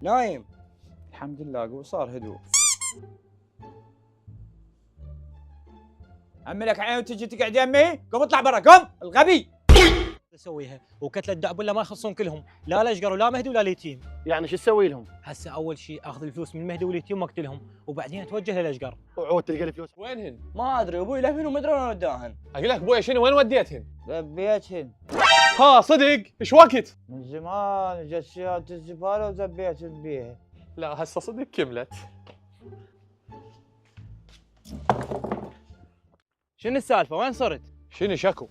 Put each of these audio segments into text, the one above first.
نايم. الحمد لله صار هدوء. عمي لك عين وتجي تقعد يمي؟ قوم اطلع برا قوم الغبي. اسويها وكتله دعبله ما يخلصون كلهم، لا الاشقر ولا مهدي ولا اليتيم. يعني شو تسوي لهم؟ هسه اول شيء اخذ الفلوس من المهدي واليتيم واقتلهم، وبعدين اتوجه للاشقر. وعود تلقى لي فلوس. وينهن؟ ما ادري ابوي لهن وما ادري وين وداهن. اقول لك ابويا شنو وين وديتهن؟ ذبيتهن ها صدق ايش وقت؟ من زمان، جت سيارة الزبالة وذبيتهن بيها. لا هسه صدق كملت. شنو السالفة؟ وين صرت؟ شنو شكو؟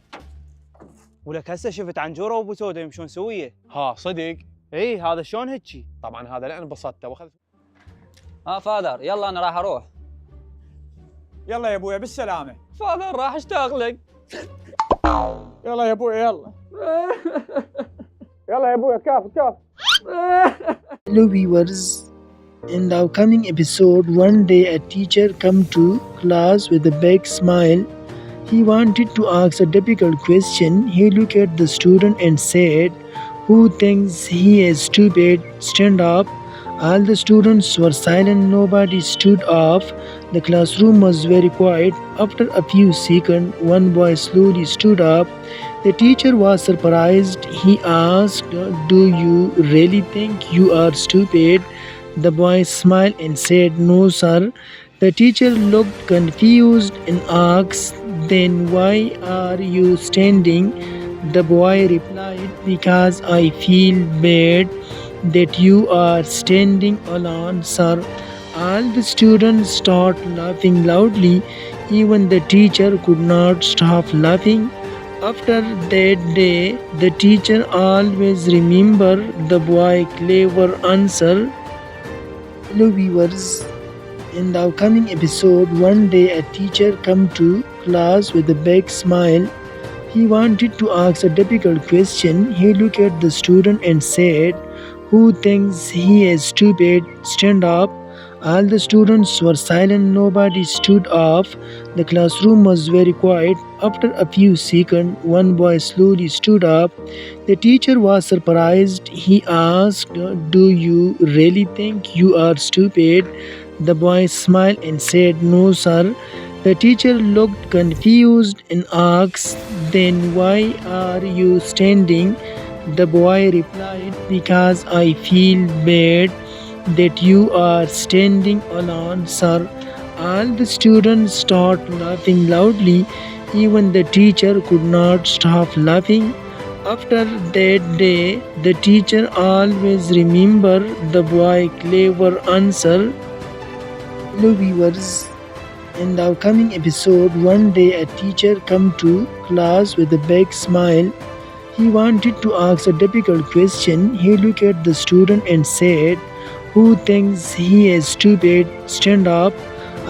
ولك هسه شفت عنجورة وابو سوده يمشون سوية. ها صدق؟ اي هذا شلون هيجي؟ طبعا هذا لان انبسطت واخذ. فادر يلا انا راح اروح. يلا يا ابويا بالسلامه. فادر راح اشتاق لك. يلا يا ابويا يلا. يلا يا ابويا كاف كاف. Hello viewers, in the upcoming episode, one day a teacher come to class with a big smile. He wanted to ask a difficult question. He looked at the student and said, "Who thinks he is stupid? Stand up." All the students were silent. Nobody stood up. The classroom was very quiet. After a few seconds, one boy slowly stood up. The teacher was surprised. He asked, "Do you really think you are stupid?" The boy smiled and said, "No, sir." The teacher looked confused and asked, "Then why are you standing?" The boy replied, "Because I feel bad that you are standing alone, sir." All the students started laughing loudly. Even the teacher could not stop laughing. After that day, the teacher always remembered the boy's clever answer. Hello viewers, in the upcoming episode, one day a teacher come to class with a big smile. He wanted to ask a difficult question. He looked at the student and said, "Who thinks he is stupid? Stand up." All the students were silent. Nobody stood up. The classroom was very quiet. After a few seconds, one boy slowly stood up. The teacher was surprised. He asked, "Do you really think you are stupid?" The boy smiled and said, "No, sir." The teacher looked confused and asked, "Then why are you standing?" The boy replied, "Because I feel bad that you are standing alone, sir." All the students started laughing loudly. Even the teacher could not stop laughing. After that day, the teacher always remembered the boy's clever answer. Hello viewers, in the upcoming episode, one day a teacher come to class with a big smile. He wanted to ask a difficult question. He looked at the student and said, "Who thinks he is stupid? Stand up."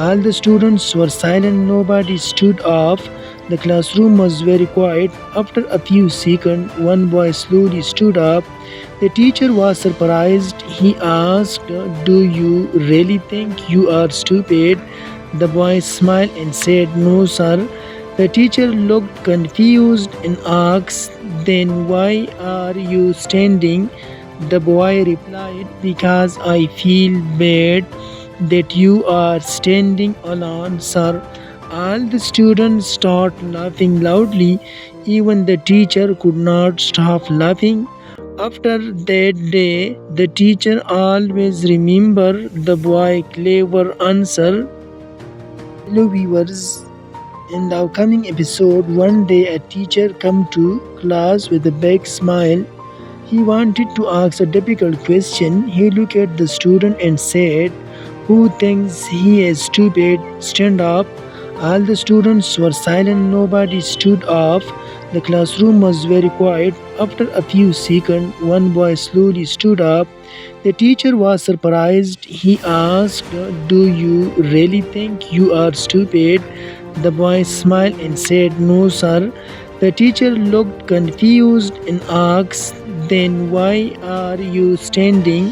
All the students were silent. Nobody stood up. The classroom was very quiet. After a few seconds, one boy slowly stood up. The teacher was surprised. He asked, "Do you really think you are stupid?" The boy smiled and said, "No, sir." The teacher looked confused and asked, "Then why are you standing?" The boy replied, "Because I feel bad that you are standing alone, sir." All the students started laughing loudly. Even the teacher could not stop laughing. After that day, the teacher always remembered the boy's clever answer. Hello viewers, in the upcoming episode, one day a teacher come to class with a big smile. He wanted to ask a difficult question. He looked at the student and said, "Who thinks he is stupid? Stand up." All the students were silent. Nobody stood up. The classroom was very quiet. After a few seconds, one boy slowly stood up. The teacher was surprised. He asked, "Do you really think you are stupid?" The boy smiled and said, "No, sir." The teacher looked confused and asked, "Then why are you standing?"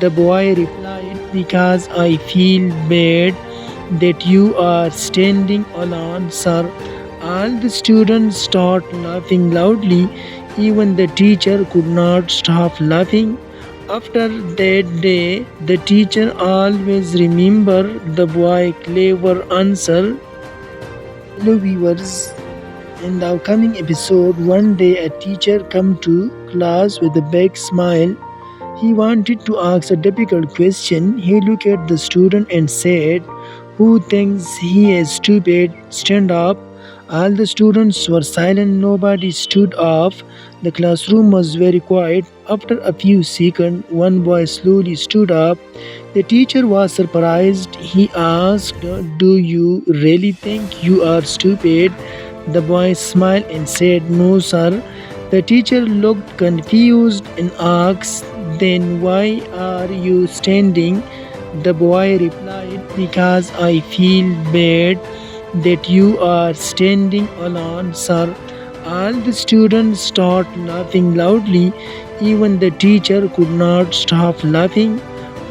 The boy replied, "Because I feel bad that you are standing alone, sir." All the students started laughing loudly. Even the teacher could not stop laughing. After that day, the teacher always remember the boy clever answer. Hello viewers, in the upcoming episode, one day a teacher come to class with a big smile. He wanted to ask a difficult question. He looked at the student and said, "Who thinks he is stupid? Stand up." All the students were silent. Nobody stood up. The classroom was very quiet. After a few seconds, one boy slowly stood up. The teacher was surprised. He asked, "Do you really think you are stupid?" The boy smiled and said, "No, sir." The teacher looked confused and asked, "Then why are you standing?" The boy replied, "Because I feel bad that you are standing alone, sir." All the students started laughing loudly. Even the teacher could not stop laughing.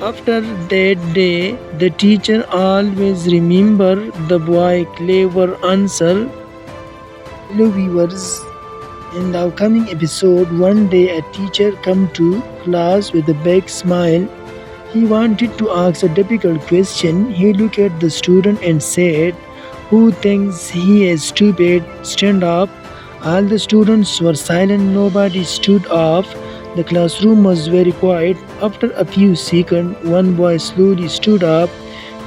After that day, the teacher always remembered the boy clever answer. Hello viewers, in the upcoming episode, one day a teacher come to class with a big smile. He wanted to ask a difficult question. He looked at the student and said, "Who thinks he is stupid? Stand up." All the students were silent. Nobody stood up. The classroom was very quiet. After a few seconds, one boy slowly stood up.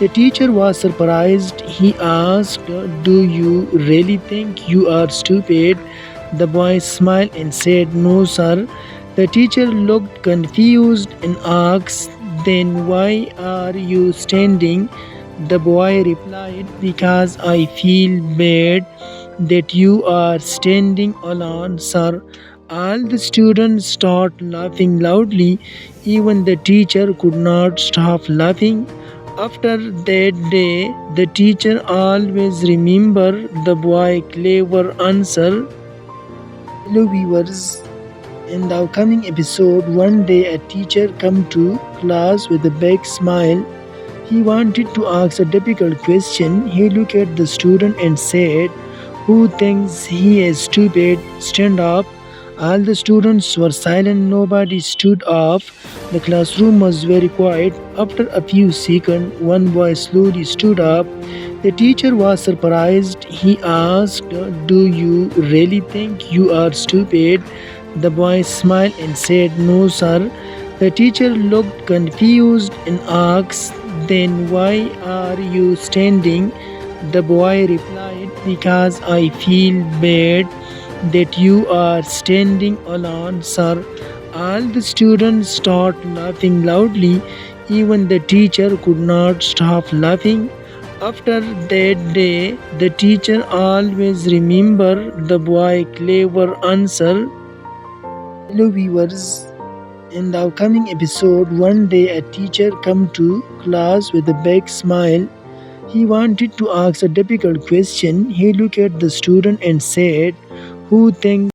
The teacher was surprised. He asked, "Do you really think you are stupid?" The boy smiled and said, "No, sir." The teacher looked confused and asked, "Then why are you standing?" The boy replied, "Because I feel bad that you are standing alone, sir." All the students started laughing loudly. Even the teacher could not stop laughing. After that day, the teacher always remembered the boy clever answer. Hello viewers, in the upcoming episode, one day a teacher come to class with a big smile. He wanted to ask a difficult question. He looked at the student and said, "Who thinks he is stupid? Stand up." All the students were silent. Nobody stood up. The classroom was very quiet. After a few seconds, one boy slowly stood up. The teacher was surprised. He asked, "Do you really think you are stupid?" The boy smiled and said, "No, sir." The teacher looked confused and asked, "Then why are you standing?" The boy replied, "Because I feel bad that you are standing alone, sir." All the students started laughing loudly. Even the teacher could not stop laughing. After that day, the teacher always remembered the boy clever answer. Hello viewers, in the upcoming episode, one day a teacher come to class with a big smile. He wanted to ask a difficult question. He looked at the student and said, "Who thinks